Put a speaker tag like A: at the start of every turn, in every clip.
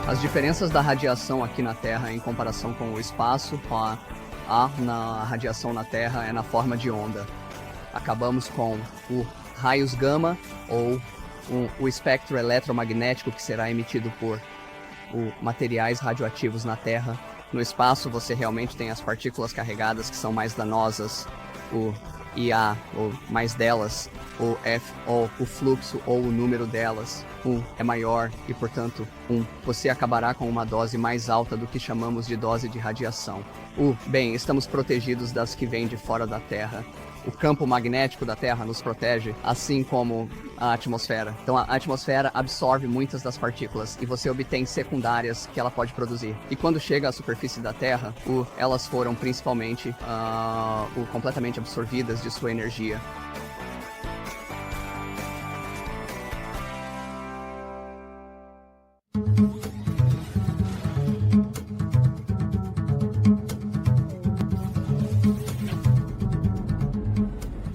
A: As diferenças da radiação aqui na Terra em comparação com o espaço, na radiação na Terra é na forma de onda. Acabamos com o raios gama ou o espectro eletromagnético que será emitido por materiais radioativos na Terra. No espaço você realmente tem as partículas carregadas que são mais danosas, o IA, ou mais delas, o fluxo ou o número delas, é maior e, portanto, você acabará com uma dose mais alta do que chamamos de dose de radiação. Bem, estamos protegidos das que vêm de fora da Terra. O campo magnético da Terra nos protege, assim como a atmosfera. Então a atmosfera absorve muitas das partículas e você obtém secundárias que ela pode produzir. E quando chega à superfície da Terra, elas foram principalmente completamente absorvidas de sua energia.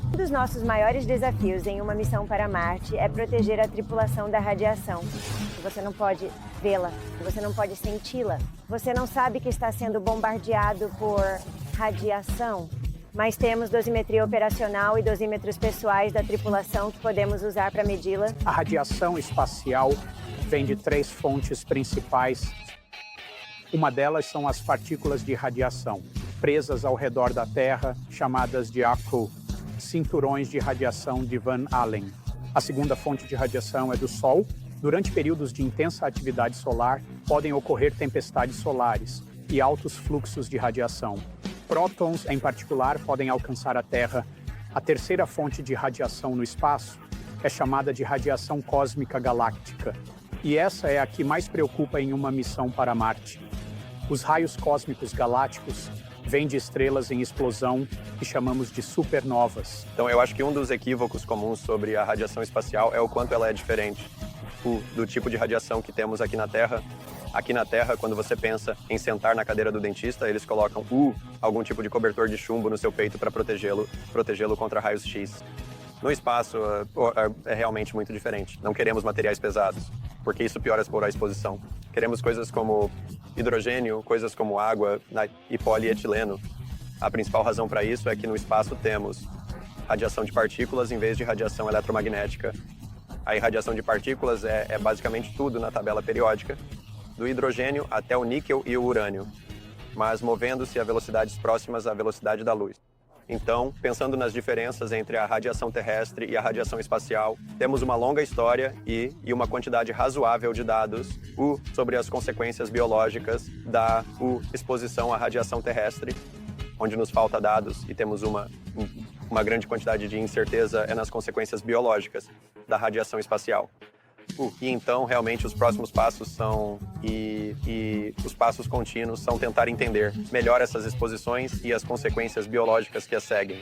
B: Um dos nossos maiores desafios em uma missão para Marte é proteger a tripulação da radiação. Você não pode vê-la, você não pode senti-la. Você não sabe que está sendo bombardeado por radiação. Mas temos dosimetria operacional e dosímetros pessoais da tripulação que podemos usar para medi-la.
C: A radiação espacial vem de 3 fontes principais. Uma delas são as partículas de radiação, presas ao redor da Terra, chamadas de ACU, cinturões de radiação de Van Allen. A segunda fonte de radiação é do Sol. Durante períodos de intensa atividade solar, podem ocorrer tempestades solares e altos fluxos de radiação. Prótons, em particular, podem alcançar a Terra. A terceira fonte de radiação no espaço é chamada de radiação cósmica galáctica. E essa é a que mais preocupa em uma missão para Marte. Os raios cósmicos galácticos vêm de estrelas em explosão que chamamos de supernovas.
D: Então eu acho que um dos equívocos comuns sobre a radiação espacial é o quanto ela é diferente do tipo de radiação que temos aqui na Terra. Aqui na Terra, quando você pensa em sentar na cadeira do dentista, eles colocam algum tipo de cobertor de chumbo no seu peito para protegê-lo contra raios X. No espaço, é realmente muito diferente. Não queremos materiais pesados, porque isso piora a exposição. Queremos coisas como hidrogênio, coisas como água e polietileno. A principal razão para isso é que no espaço temos radiação de partículas em vez de radiação eletromagnética. A irradiação de partículas é basicamente tudo na tabela periódica, do hidrogênio até o níquel e o urânio, mas movendo-se a velocidades próximas à velocidade da luz. Então, pensando nas diferenças entre a radiação terrestre e a radiação espacial, temos uma longa história e uma quantidade razoável de dados sobre as consequências biológicas da exposição à radiação terrestre, onde nos falta dados e temos uma grande quantidade de incerteza é nas consequências biológicas da radiação espacial. E então, realmente, os próximos passos são, os passos contínuos são tentar entender melhor essas exposições e as consequências biológicas que as seguem.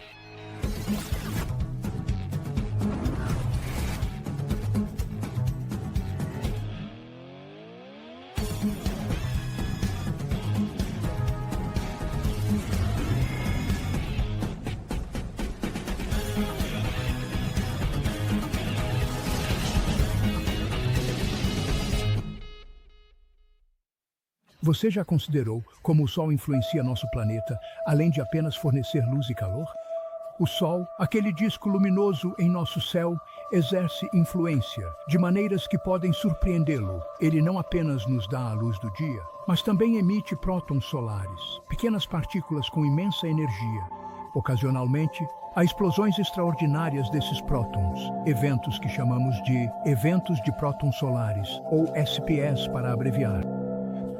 E: Você já considerou como o Sol influencia nosso planeta, além de apenas fornecer luz e calor? O Sol, aquele disco luminoso em nosso céu, exerce influência de maneiras que podem surpreendê-lo. Ele não apenas nos dá a luz do dia, mas também emite prótons solares, pequenas partículas com imensa energia. Ocasionalmente, há explosões extraordinárias desses prótons, eventos que chamamos de eventos de prótons solares, ou SPS para abreviar.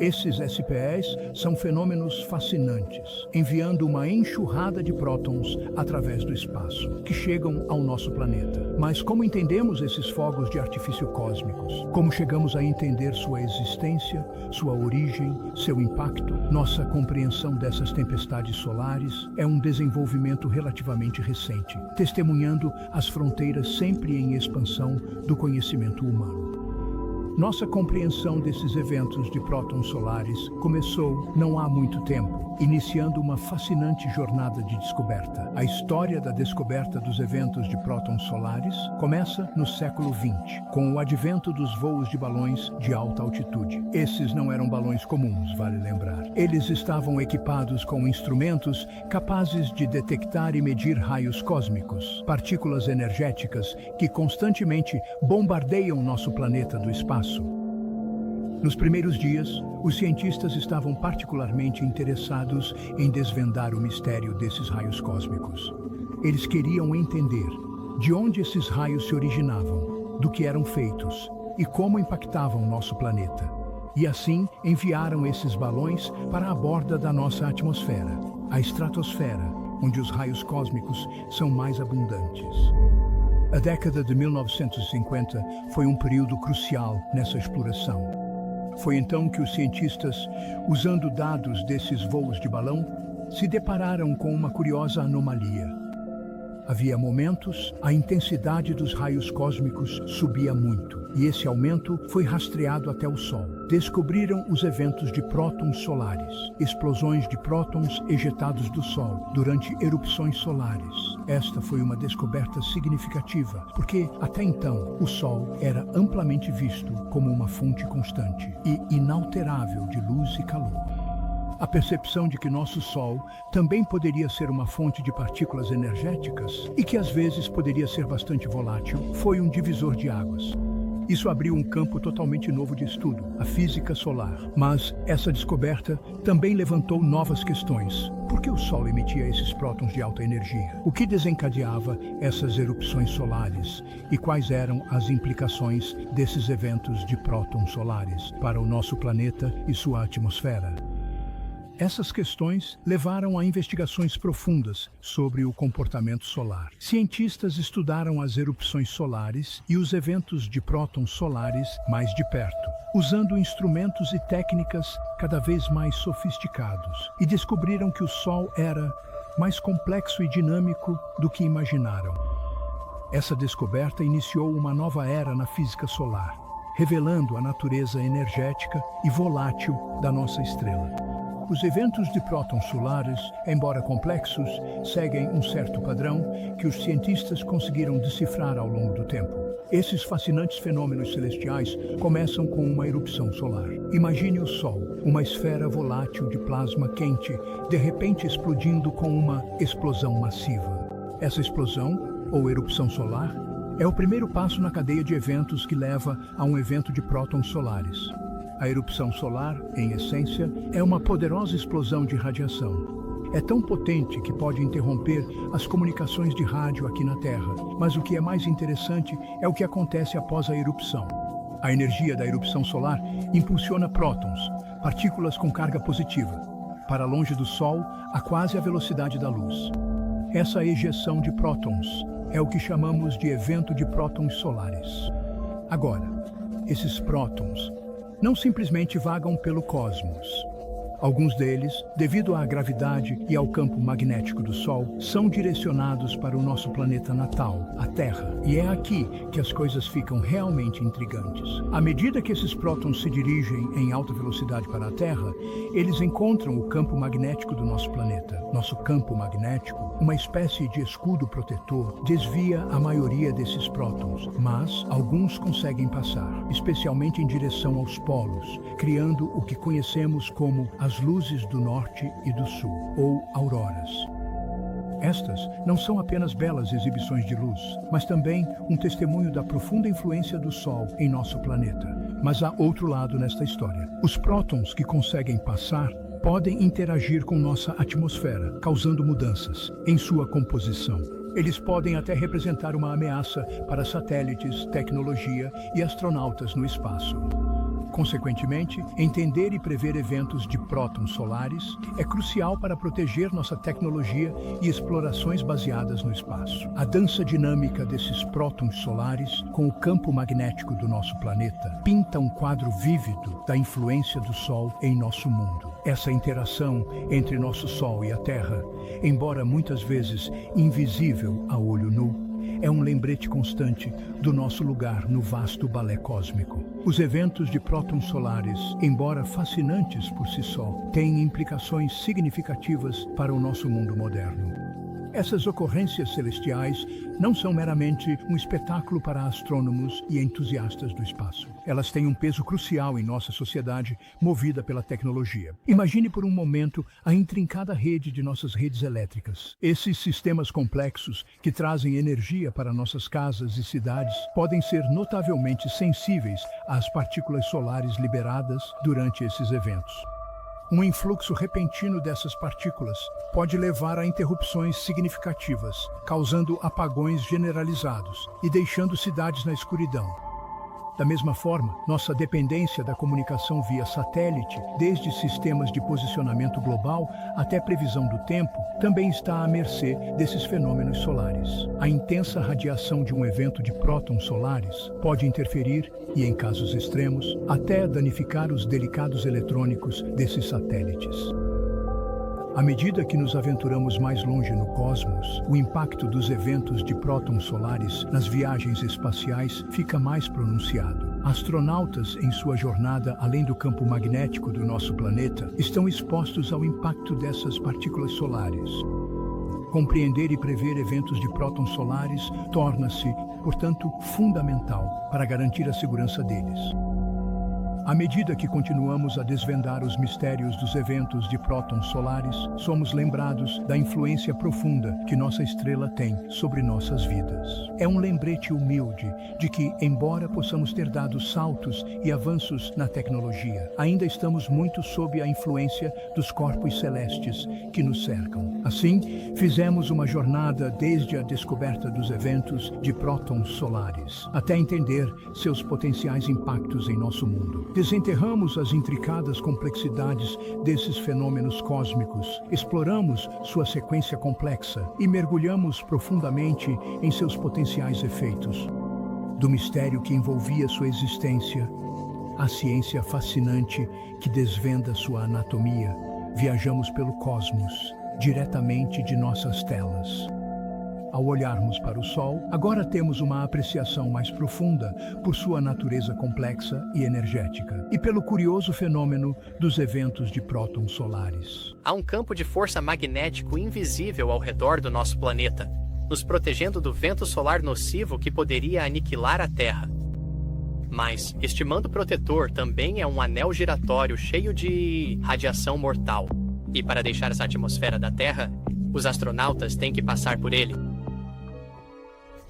E: Esses SPEs são fenômenos fascinantes, enviando uma enxurrada de prótons através do espaço, que chegam ao nosso planeta. Mas como entendemos esses fogos de artifício cósmicos? Como chegamos a entender sua existência, sua origem, seu impacto? Nossa compreensão dessas tempestades solares é um desenvolvimento relativamente recente, testemunhando as fronteiras sempre em expansão do conhecimento humano. Nossa compreensão desses eventos de prótons solares começou não há muito tempo, iniciando uma fascinante jornada de descoberta. A história da descoberta dos eventos de prótons solares começa no século XX, com o advento dos voos de balões de alta altitude. Esses não eram balões comuns, vale lembrar. Eles estavam equipados com instrumentos capazes de detectar e medir raios cósmicos, partículas energéticas que constantemente bombardeiam nosso planeta do espaço. Nos primeiros dias, os cientistas estavam particularmente interessados em desvendar o mistério desses raios cósmicos. Eles queriam entender de onde esses raios se originavam, do que eram feitos e como impactavam nosso planeta. E assim enviaram esses balões para a borda da nossa atmosfera, a estratosfera, onde os raios cósmicos são mais abundantes. A década de 1950 foi um período crucial nessa exploração. Foi então que os cientistas, usando dados desses voos de balão, se depararam com uma curiosa anomalia. Havia momentos, a intensidade dos raios cósmicos subia muito, e esse aumento foi rastreado até o Sol. Descobriram os eventos de prótons solares, explosões de prótons ejetados do Sol durante erupções solares. Esta foi uma descoberta significativa, porque até então o Sol era amplamente visto como uma fonte constante e inalterável de luz e calor. A percepção de que nosso Sol também poderia ser uma fonte de partículas energéticas e que às vezes poderia ser bastante volátil foi um divisor de águas. Isso abriu um campo totalmente novo de estudo, a física solar. Mas essa descoberta também levantou novas questões. Por que o Sol emitia esses prótons de alta energia? O que desencadeava essas erupções solares? E quais eram as implicações desses eventos de prótons solares para o nosso planeta e sua atmosfera? Essas questões levaram a investigações profundas sobre o comportamento solar. Cientistas estudaram as erupções solares e os eventos de prótons solares mais de perto, usando instrumentos e técnicas cada vez mais sofisticados, e descobriram que o Sol era mais complexo e dinâmico do que imaginaram. Essa descoberta iniciou uma nova era na física solar, revelando a natureza energética e volátil da nossa estrela. Os eventos de prótons solares, embora complexos, seguem um certo padrão que os cientistas conseguiram decifrar ao longo do tempo. Esses fascinantes fenômenos celestiais começam com uma erupção solar. Imagine o Sol, uma esfera volátil de plasma quente, de repente explodindo com uma explosão massiva. Essa explosão, ou erupção solar, é o primeiro passo na cadeia de eventos que leva a um evento de prótons solares. A erupção solar, em essência, é uma poderosa explosão de radiação. É tão potente que pode interromper as comunicações de rádio aqui na Terra. Mas o que é mais interessante é o que acontece após a erupção. A energia da erupção solar impulsiona prótons, partículas com carga positiva, para longe do Sol a quase a velocidade da luz. Essa ejeção de prótons é o que chamamos de evento de prótons solares. Agora, esses prótons não simplesmente vagam pelo cosmos. Alguns deles, devido à gravidade e ao campo magnético do Sol, são direcionados para o nosso planeta natal, a Terra. E é aqui que as coisas ficam realmente intrigantes. À medida que esses prótons se dirigem em alta velocidade para a Terra, eles encontram o campo magnético do nosso planeta. Nosso campo magnético, uma espécie de escudo protetor, desvia a maioria desses prótons, mas alguns conseguem passar, especialmente em direção aos polos, criando o que conhecemos como as luzes do norte e do sul, ou auroras. Estas não são apenas belas exibições de luz, mas também um testemunho da profunda influência do Sol em nosso planeta. Mas há outro lado nesta história. Os prótons que conseguem passar podem interagir com nossa atmosfera, causando mudanças em sua composição. Eles podem até representar uma ameaça para satélites, tecnologia e astronautas no espaço. Consequentemente, entender e prever eventos de prótons solares é crucial para proteger nossa tecnologia e explorações baseadas no espaço. A dança dinâmica desses prótons solares com o campo magnético do nosso planeta pinta um quadro vívido da influência do Sol em nosso mundo. Essa interação entre nosso Sol e a Terra, embora muitas vezes invisível a olho nu, é um lembrete constante do nosso lugar no vasto balé cósmico. Os eventos de prótons solares, embora fascinantes por si só, têm implicações significativas para o nosso mundo moderno. Essas ocorrências celestiais não são meramente um espetáculo para astrônomos e entusiastas do espaço. Elas têm um peso crucial em nossa sociedade, movida pela tecnologia. Imagine por um momento a intrincada rede de nossas redes elétricas. Esses sistemas complexos, que trazem energia para nossas casas e cidades, podem ser notavelmente sensíveis às partículas solares liberadas durante esses eventos. Um influxo repentino dessas partículas pode levar a interrupções significativas, causando apagões generalizados e deixando cidades na escuridão. Da mesma forma, nossa dependência da comunicação via satélite, desde sistemas de posicionamento global até previsão do tempo, também está à mercê desses fenômenos solares. A intensa radiação de um evento de prótons solares pode interferir e, em casos extremos, até danificar os delicados eletrônicos desses satélites. À medida que nos aventuramos mais longe no cosmos, o impacto dos eventos de prótons solares nas viagens espaciais fica mais pronunciado. Astronautas, em sua jornada além do campo magnético do nosso planeta, estão expostos ao impacto dessas partículas solares. Compreender e prever eventos de prótons solares torna-se, portanto, fundamental para garantir a segurança deles. À medida que continuamos a desvendar os mistérios dos eventos de prótons solares, somos lembrados da influência profunda que nossa estrela tem sobre nossas vidas. É um lembrete humilde de que, embora possamos ter dado saltos e avanços na tecnologia, ainda estamos muito sob a influência dos corpos celestes que nos cercam. Assim, fizemos uma jornada desde a descoberta dos eventos de prótons solares, até entender seus potenciais impactos em nosso mundo. Desenterramos as intricadas complexidades desses fenômenos cósmicos, exploramos sua sequência complexa e mergulhamos profundamente em seus potenciais efeitos. Do mistério que envolvia sua existência, à ciência fascinante que desvenda sua anatomia, viajamos pelo cosmos, diretamente de nossas telas. Ao olharmos para o Sol, agora temos uma apreciação mais profunda por sua natureza complexa e energética, e pelo curioso fenômeno dos eventos de prótons solares.
F: Há um campo de força magnético invisível ao redor do nosso planeta, nos protegendo do vento solar nocivo que poderia aniquilar a Terra. Mas este manto protetor também é um anel giratório cheio de radiação mortal. E para deixar essa atmosfera da Terra, os astronautas têm que passar por ele.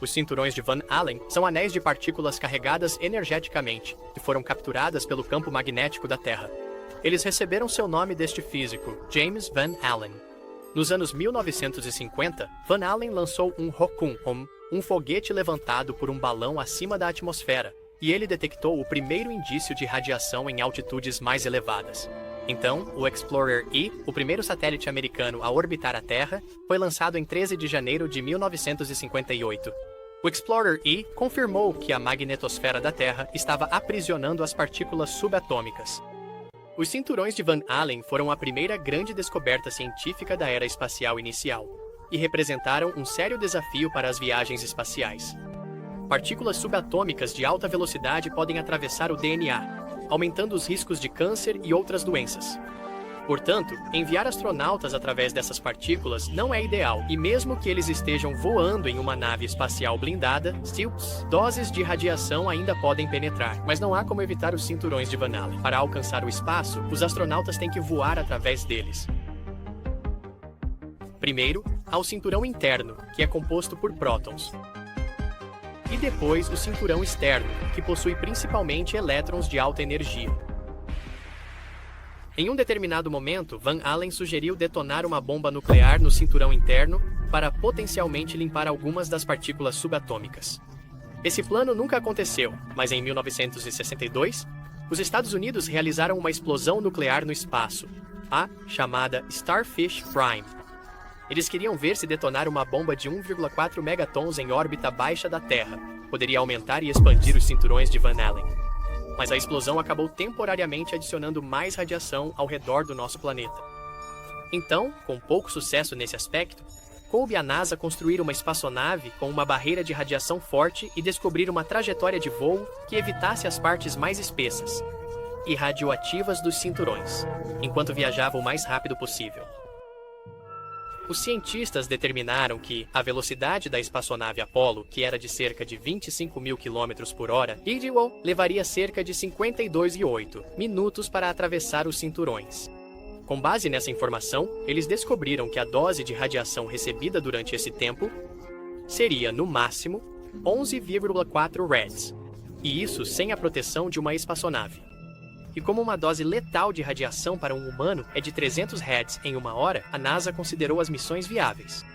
F: Os cinturões de Van Allen são anéis de partículas carregadas energeticamente, que foram capturadas pelo campo magnético da Terra. Eles receberam seu nome deste físico, James Van Allen. Nos anos 1950, Van Allen lançou um Rockoon, um foguete levantado por um balão acima da atmosfera, e ele detectou o primeiro indício de radiação em altitudes mais elevadas. Então, o Explorer-E, o primeiro satélite americano a orbitar a Terra, foi lançado em 13 de janeiro de 1958. O Explorer-E confirmou que a magnetosfera da Terra estava aprisionando as partículas subatômicas. Os cinturões de Van Allen foram a primeira grande descoberta científica da era espacial inicial e representaram um sério desafio para as viagens espaciais. Partículas subatômicas de alta velocidade podem atravessar o DNA, aumentando os riscos de câncer e outras doenças. Portanto, enviar astronautas através dessas partículas não é ideal, e mesmo que eles estejam voando em uma nave espacial blindada, doses de radiação ainda podem penetrar, mas não há como evitar os cinturões de Van Allen. Para alcançar o espaço, os astronautas têm que voar através deles. Primeiro, há o cinturão interno, que é composto por prótons. E depois o cinturão externo, que possui principalmente elétrons de alta energia. Em um determinado momento, Van Allen sugeriu detonar uma bomba nuclear no cinturão interno para potencialmente limpar algumas das partículas subatômicas. Esse plano nunca aconteceu, mas em 1962, Os Estados Unidos realizaram uma explosão nuclear no espaço, a chamada Starfish Prime. Eles queriam ver se detonar uma bomba de 1,4 megatons em órbita baixa da Terra poderia aumentar e expandir os cinturões de Van Allen. Mas a explosão acabou temporariamente adicionando mais radiação ao redor do nosso planeta. Então, com pouco sucesso nesse aspecto, coube à NASA construir uma espaçonave com uma barreira de radiação forte e descobrir uma trajetória de voo que evitasse as partes mais espessas e radioativas dos cinturões, enquanto viajava o mais rápido possível. Os cientistas determinaram que a velocidade da espaçonave Apollo, que era de cerca de 25 mil km por hora, levaria cerca de 52,8 minutos para atravessar os cinturões. Com base nessa informação, eles descobriram que a dose de radiação recebida durante esse tempo seria, no máximo, 11,4 rads, e isso sem a proteção de uma espaçonave. E como uma dose letal de radiação para um humano é de 300 rads em uma hora, a NASA considerou as missões viáveis.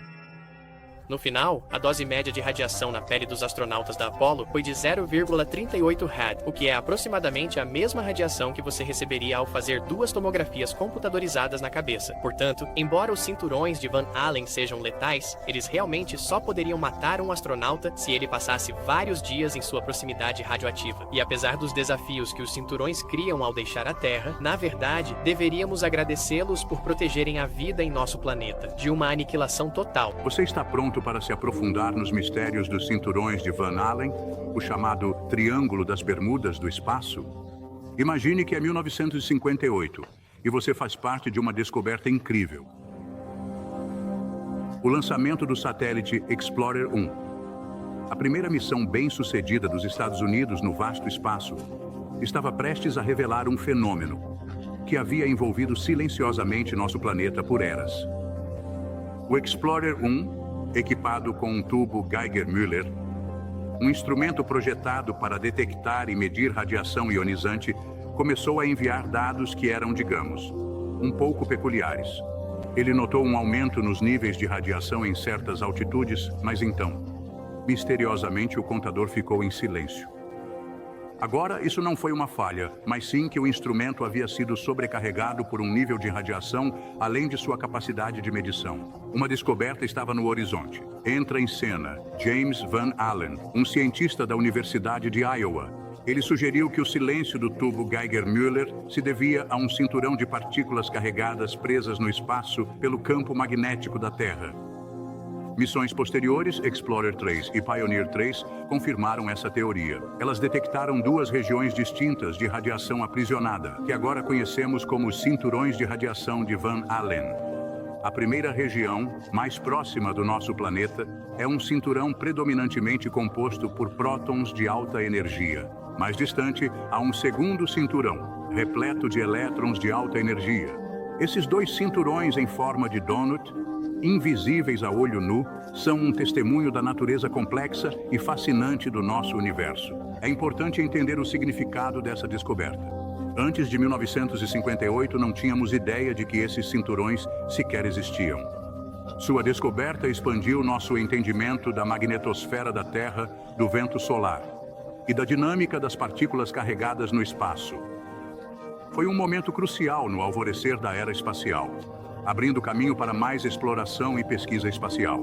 F: No final, a dose média de radiação na pele dos astronautas da Apollo foi de 0,38 rad, o que é aproximadamente a mesma radiação que você receberia ao fazer 2 tomografias computadorizadas na cabeça. Portanto, embora os cinturões de Van Allen sejam letais, eles realmente só poderiam matar um astronauta se ele passasse vários dias em sua proximidade radioativa. E apesar dos desafios que os cinturões criam ao deixar a Terra, na verdade, deveríamos agradecê-los por protegerem a vida em nosso planeta de uma aniquilação total.
E: Você está pronto para se aprofundar nos mistérios dos cinturões de Van Allen, o chamado Triângulo das Bermudas do Espaço? Imagine que é 1958 e você faz parte de uma descoberta incrível. O lançamento do satélite Explorer 1. A primeira missão bem-sucedida dos Estados Unidos no vasto espaço estava prestes a revelar um fenômeno que havia envolvido silenciosamente nosso planeta por eras. O Explorer 1, equipado com um tubo Geiger-Müller, um instrumento projetado para detectar e medir radiação ionizante, começou a enviar dados que eram, digamos, um pouco peculiares. Ele notou um aumento nos níveis de radiação em certas altitudes, mas então, misteriosamente, o contador ficou em silêncio. Agora, isso não foi uma falha, mas sim que o instrumento havia sido sobrecarregado por um nível de radiação além de sua capacidade de medição. Uma descoberta estava no horizonte. Entra em cena James Van Allen, um cientista da Universidade de Iowa. Ele sugeriu que o silêncio do tubo Geiger-Müller se devia a um cinturão de partículas carregadas presas no espaço pelo campo magnético da Terra. Missões posteriores, Explorer 3 e Pioneer 3, confirmaram essa teoria. Elas detectaram 2 regiões distintas de radiação aprisionada, que agora conhecemos como os cinturões de radiação de Van Allen. A primeira região, mais próxima do nosso planeta, é um cinturão predominantemente composto por prótons de alta energia. Mais distante, há um segundo cinturão, repleto de elétrons de alta energia. Esses 2 cinturões em forma de donut, invisíveis a olho nu, são um testemunho da natureza complexa e fascinante do nosso universo. É importante entender o significado dessa descoberta. Antes de 1958, não tínhamos ideia de que esses cinturões sequer existiam. Sua descoberta expandiu nosso entendimento da magnetosfera da Terra, do vento solar e da dinâmica das partículas carregadas no espaço. Foi um momento crucial no alvorecer da era espacial, abrindo caminho para mais exploração e pesquisa espacial.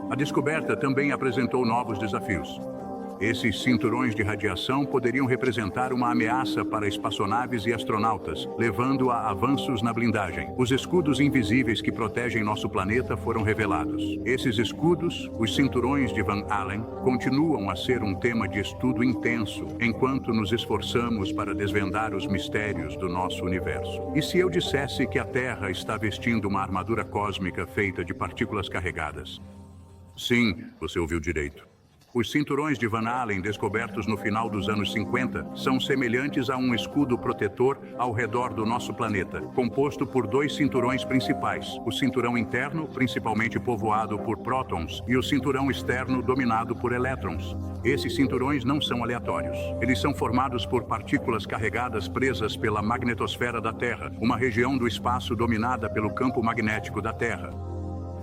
E: A descoberta também apresentou novos desafios. Esses cinturões de radiação poderiam representar uma ameaça para espaçonaves e astronautas, levando a avanços na blindagem. Os escudos invisíveis que protegem nosso planeta foram revelados. Esses escudos, os cinturões de Van Allen, continuam a ser um tema de estudo intenso, enquanto nos esforçamos para desvendar os mistérios do nosso universo. E se eu dissesse que a Terra está vestindo uma armadura cósmica feita de partículas carregadas? Sim, você ouviu direito. Os cinturões de Van Allen, descobertos no final dos anos 50, são semelhantes a um escudo protetor ao redor do nosso planeta, composto por 2 cinturões principais: o cinturão interno, principalmente povoado por prótons, e o cinturão externo, dominado por elétrons. Esses cinturões não são aleatórios. Eles são formados por partículas carregadas presas pela magnetosfera da Terra, uma região do espaço dominada pelo campo magnético da Terra.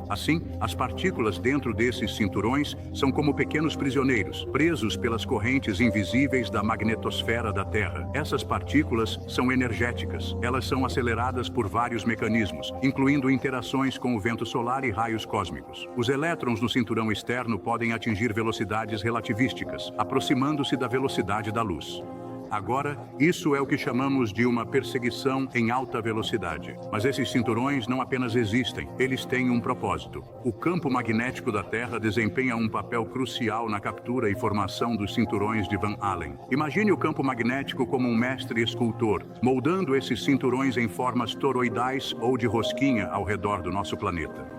E: Assim, as partículas dentro desses cinturões são como pequenos prisioneiros, presos pelas correntes invisíveis da magnetosfera da Terra. Essas partículas são energéticas. Elas são aceleradas por vários mecanismos, incluindo interações com o vento solar e raios cósmicos. Os elétrons no cinturão externo podem atingir velocidades relativísticas, aproximando-se da velocidade da luz. Agora, isso é o que chamamos de uma perseguição em alta velocidade. Mas esses cinturões não apenas existem, eles têm um propósito. O campo magnético da Terra desempenha um papel crucial na captura e formação dos cinturões de Van Allen. Imagine o campo magnético como um mestre escultor, moldando esses cinturões em formas toroidais ou de rosquinha ao redor do nosso planeta.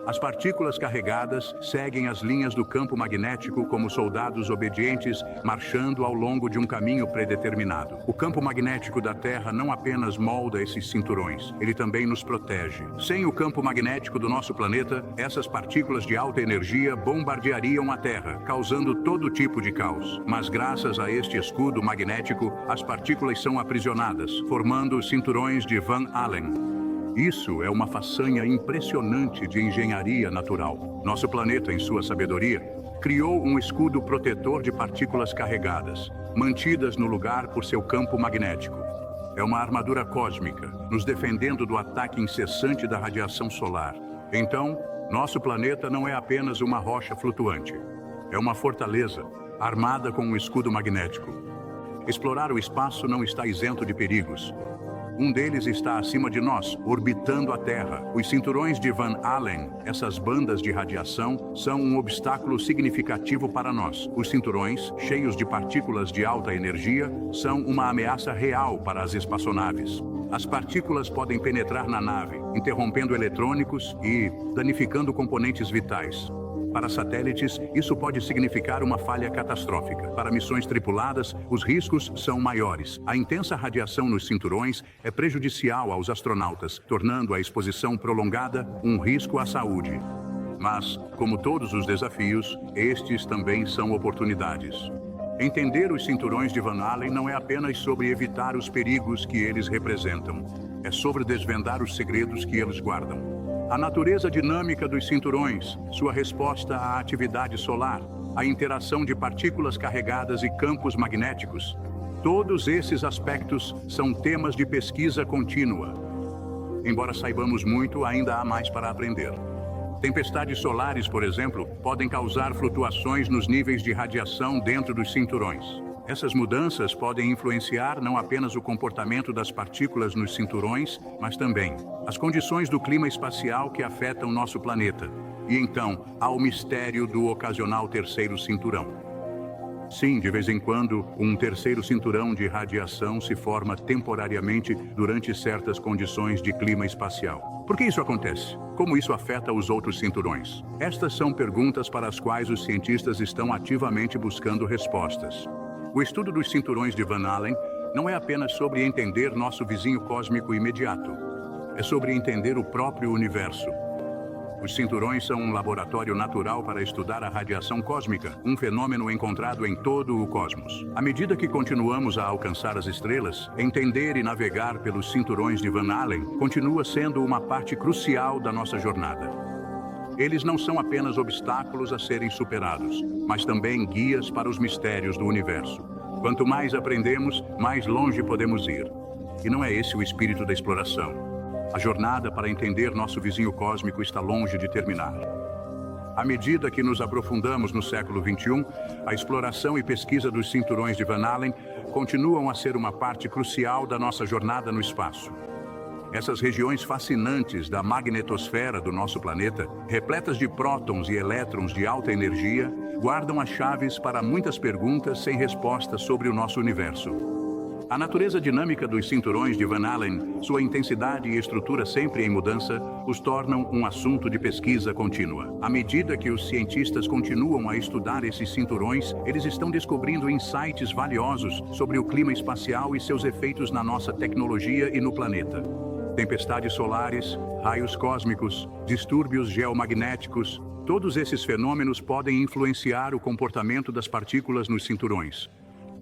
E: As partículas carregadas seguem as linhas do campo magnético como soldados obedientes, marchando ao longo de um caminho predeterminado. O campo magnético da Terra não apenas molda esses cinturões, ele também nos protege. Sem o campo magnético do nosso planeta, essas partículas de alta energia bombardeariam a Terra, causando todo tipo de caos. Mas graças a este escudo magnético, as partículas são aprisionadas, formando os cinturões de Van Allen. Isso é uma façanha impressionante de engenharia natural. Nosso planeta, em sua sabedoria, criou um escudo protetor de partículas carregadas, mantidas no lugar por seu campo magnético. É uma armadura cósmica, nos defendendo do ataque incessante da radiação solar. Então, nosso planeta não é apenas uma rocha flutuante. É uma fortaleza, armada com um escudo magnético. Explorar o espaço não está isento de perigos. Um deles está acima de nós, orbitando a Terra. Os cinturões de Van Allen, essas bandas de radiação, são um obstáculo significativo para nós. Os cinturões, cheios de partículas de alta energia, são uma ameaça real para as espaçonaves. As partículas podem penetrar na nave, interrompendo eletrônicos e danificando componentes vitais. Para satélites, isso pode significar uma falha catastrófica. Para missões tripuladas, os riscos são maiores. A intensa radiação nos cinturões é prejudicial aos astronautas, tornando a exposição prolongada um risco à saúde. Mas, como todos os desafios, estes também são oportunidades. Entender os cinturões de Van Allen não é apenas sobre evitar os perigos que eles representam. É sobre desvendar os segredos que eles guardam. A natureza dinâmica dos cinturões, sua resposta à atividade solar, a interação de partículas carregadas e campos magnéticos, todos esses aspectos são temas de pesquisa contínua. Embora saibamos muito, ainda há mais para aprender. Tempestades solares, por exemplo, podem causar flutuações nos níveis de radiação dentro dos cinturões. Essas mudanças podem influenciar não apenas o comportamento das partículas nos cinturões, mas também as condições do clima espacial que afetam nosso planeta. E então, há o mistério do ocasional terceiro cinturão. Sim, de vez em quando, um terceiro cinturão de radiação se forma temporariamente durante certas condições de clima espacial. Por que isso acontece? Como isso afeta os outros cinturões? Estas são perguntas para as quais os cientistas estão ativamente buscando respostas. O estudo dos cinturões de Van Allen não é apenas sobre entender nosso vizinho cósmico imediato. É sobre entender o próprio universo. Os cinturões são um laboratório natural para estudar a radiação cósmica, um fenômeno encontrado em todo o cosmos. À medida que continuamos a alcançar as estrelas, entender e navegar pelos cinturões de Van Allen continua sendo uma parte crucial da nossa jornada. Eles não são apenas obstáculos a serem superados, mas também guias para os mistérios do universo. Quanto mais aprendemos, mais longe podemos ir. E não é esse o espírito da exploração. A jornada para entender nosso vizinho cósmico está longe de terminar. À medida que nos aprofundamos no século XXI, a exploração e pesquisa dos cinturões de Van Allen continuam a ser uma parte crucial da nossa jornada no espaço. Essas regiões fascinantes da magnetosfera do nosso planeta, repletas de prótons e elétrons de alta energia, guardam as chaves para muitas perguntas sem resposta sobre o nosso universo. A natureza dinâmica dos cinturões de Van Allen, sua intensidade e estrutura sempre em mudança, os tornam um assunto de pesquisa contínua. À medida que os cientistas continuam a estudar esses cinturões, eles estão descobrindo insights valiosos sobre o clima espacial e seus efeitos na nossa tecnologia e no planeta. Tempestades solares, raios cósmicos, distúrbios geomagnéticos, todos esses fenômenos podem influenciar o comportamento das partículas nos cinturões.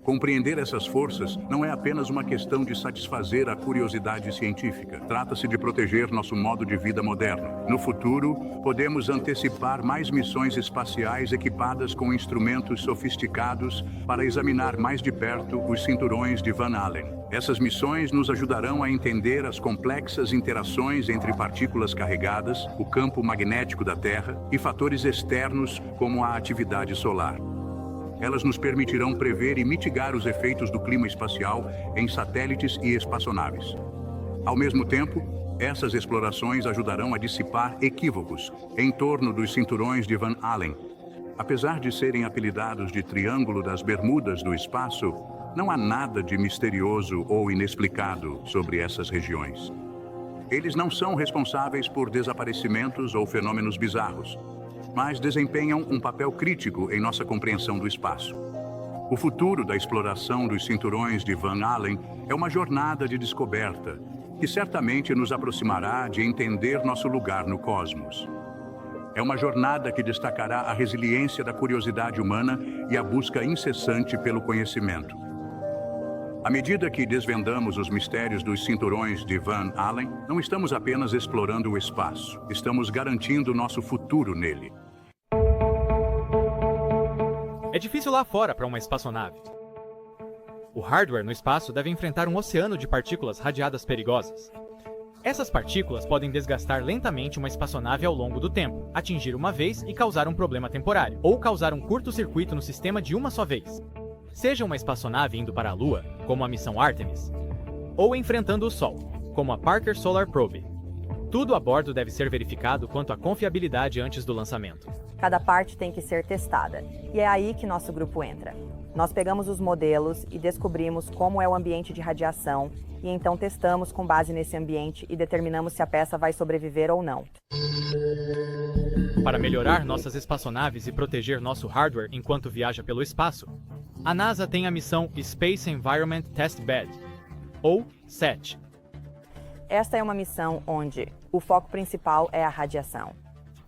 E: Compreender essas forças não é apenas uma questão de satisfazer a curiosidade científica. Trata-se de proteger nosso modo de vida moderno. No futuro, podemos antecipar mais missões espaciais equipadas com instrumentos sofisticados para examinar mais de perto os cinturões de Van Allen. Essas missões nos ajudarão a entender as complexas interações entre partículas carregadas, o campo magnético da Terra e fatores externos como a atividade solar. Elas nos permitirão prever e mitigar os efeitos do clima espacial em satélites e espaçonaves. Ao mesmo tempo, essas explorações ajudarão a dissipar equívocos em torno dos cinturões de Van Allen. Apesar de serem apelidados de Triângulo das Bermudas do Espaço, não há nada de misterioso ou inexplicado sobre essas regiões. Eles não são responsáveis por desaparecimentos ou fenômenos bizarros, mas desempenham um papel crítico em nossa compreensão do espaço. O futuro da exploração dos cinturões de Van Allen é uma jornada de descoberta que certamente nos aproximará de entender nosso lugar no cosmos. É uma jornada que destacará a resiliência da curiosidade humana e a busca incessante pelo conhecimento. À medida que desvendamos os mistérios dos cinturões de Van Allen, não estamos apenas explorando o espaço, estamos garantindo nosso futuro nele.
G: É difícil lá fora para uma espaçonave. O hardware no espaço deve enfrentar um oceano de partículas radiadas perigosas. Essas partículas podem desgastar lentamente uma espaçonave ao longo do tempo, atingir uma vez e causar um problema temporário, ou causar um curto-circuito no sistema de uma só vez. Seja uma espaçonave indo para a Lua, como a missão Artemis, ou enfrentando o Sol, como a Parker Solar Probe. Tudo a bordo deve ser verificado quanto à confiabilidade antes do lançamento.
H: Cada parte tem que ser testada, e é aí que nosso grupo entra. Nós pegamos os modelos e descobrimos como é o ambiente de radiação, e então testamos com base nesse ambiente e determinamos se a peça vai sobreviver ou não.
G: Para melhorar nossas espaçonaves e proteger nosso hardware enquanto viaja pelo espaço, a NASA tem a missão Space Environment Test Bed, ou SET.
H: Esta é uma missão onde o foco principal é a radiação.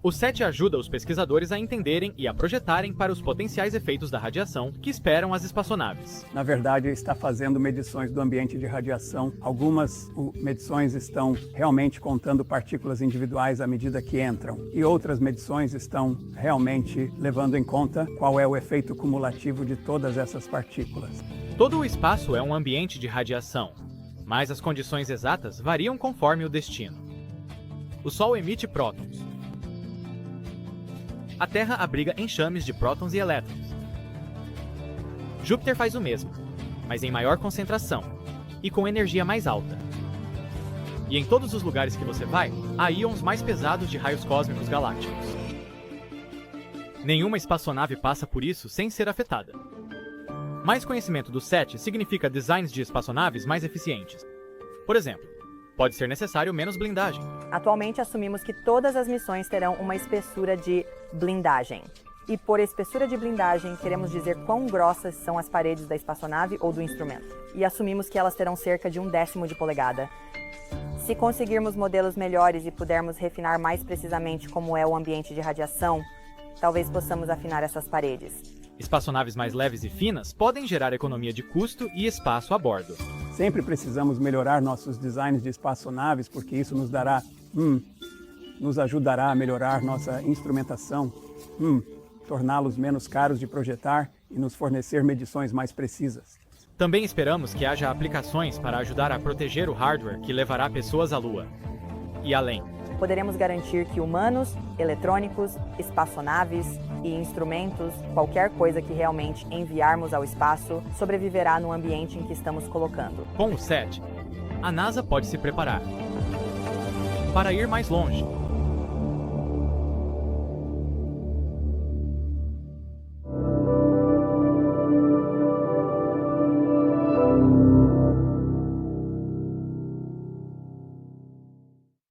G: O SET ajuda os pesquisadores a entenderem e a projetarem para os potenciais efeitos da radiação que esperam as espaçonaves.
C: Na verdade, está fazendo medições do ambiente de radiação. Algumas medições estão realmente contando partículas individuais à medida que entram. E outras medições estão realmente levando em conta qual é o efeito cumulativo de todas essas partículas.
G: Todo o espaço é um ambiente de radiação, mas as condições exatas variam conforme o destino. O Sol emite prótons. A Terra abriga enxames de prótons e elétrons. Júpiter faz o mesmo, mas em maior concentração e com energia mais alta. E em todos os lugares que você vai, há íons mais pesados de raios cósmicos galácticos. Nenhuma espaçonave passa por isso sem ser afetada. Mais conhecimento do SET significa designs de espaçonaves mais eficientes. Por exemplo, pode ser necessário menos blindagem.
H: Atualmente assumimos que todas as missões terão uma espessura de blindagem. E por espessura de blindagem, queremos dizer quão grossas são as paredes da espaçonave ou do instrumento. E assumimos que elas terão cerca de 1/10 de polegada. Se conseguirmos modelos melhores e pudermos refinar mais precisamente como é o ambiente de radiação, talvez possamos afinar essas paredes.
G: Espaçonaves mais leves e finas podem gerar economia de custo e espaço a bordo.
C: Sempre precisamos melhorar nossos designs de espaçonaves, porque isso nos ajudará a melhorar nossa instrumentação, torná-los menos caros de projetar e nos fornecer medições mais precisas.
G: Também esperamos que haja aplicações para ajudar a proteger o hardware que levará pessoas à Lua e além.
H: Poderemos garantir que humanos, eletrônicos, espaçonaves e instrumentos, qualquer coisa que realmente enviarmos ao espaço, sobreviverá no ambiente em que estamos colocando.
G: Com o SET, a NASA pode se preparar para ir mais longe